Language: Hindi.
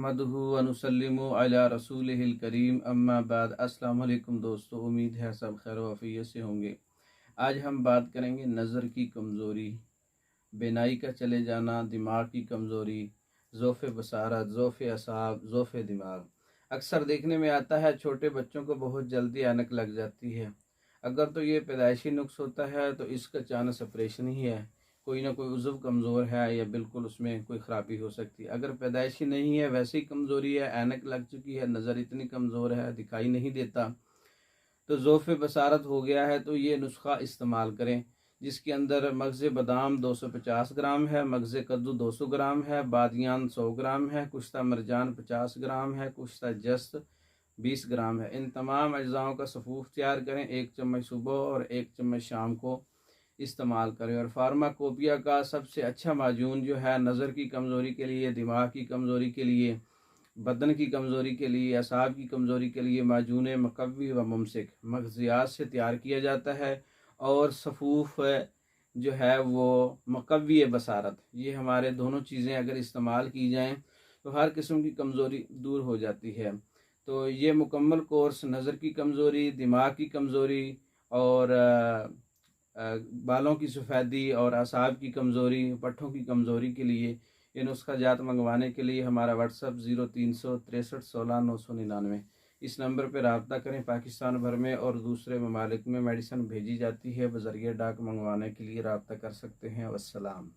नहमदुहु व नुसल्लिमु अला रसूलिहिल करीम अम्मा बाद। अस्सलाम वालेकुम दोस्तों, उम्मीद है सब खैर वफ़ियत से होंगे। आज हम बात करेंगे नज़र की कमज़ोरी, बेनाई का चले जाना, दिमाग की कमज़ोरी, ज़ौफ़ बसारत, ज़ौफ़ असाब, ज़ौफ़ दिमाग। अक्सर देखने में आता है छोटे बच्चों को बहुत जल्दी ऐनक लग जाती है। अगर तो ये पैदाइशी नुक्स होता है तो इसका चांस ऑपरेशन ही है। कोई ना कोई उज़्व कमज़ोर है या बिल्कुल उसमें कोई ख़राबी हो सकती है। अगर पैदाइशी नहीं है, वैसे ही कमज़ोरी है, ऐनक लग चुकी है, नज़र इतनी कमज़ोर है, दिखाई नहीं देता, तो ज़ौफ़ बसारत हो गया है, तो ये नुस्खा इस्तेमाल करें, जिसके अंदर मग़ज़ बादाम 250 ग्राम है, मग़ज़ कद्दू 200 ग्राम है, बादियान 100 ग्राम है, कुश्ता मरजान 50 ग्राम है, कुश्ता जस्त 20 ग्राम है। इन तमाम अज्जाओं का सफ़ूफ तैयार करें, 1 चम्मच सुबह और 1 चम्मच शाम को इस्तेमाल करें। और फार्माकोपिया का सबसे अच्छा माजून जो है नज़र की कमज़ोरी के लिए, दिमाग की कमज़ोरी के लिए, बदन की कमज़ोरी के लिए, असाब की कमज़ोरी के लिए माजून मकवी व मुमसिक मग़ज़ियात से तैयार किया जाता है। और सफ़ूफ जो है वो मकवी बसारत, ये हमारे दोनों चीज़ें अगर इस्तेमाल की जाएँ तो हर किस्म की कमज़ोरी दूर हो जाती है। तो ये मुकम्मल कोर्स नज़र की कमज़ोरी, दिमाग की कमज़ोरी और बालों की सफ़ेदी और असाब की कमज़ोरी, पट्ठों की कमज़ोरी के लिए, ये नुस्खा जात मंगवाने के लिए हमारा व्हाट्सअप 0363 16 999 इस नंबर पर रब्ता करें। पाकिस्तान भर में और दूसरे ममालिक में मेडिसिन भेजी जाती है, बज़रिया डाक मंगवाने के लिए रब्ता कर सकते हैं। वस्सलाम।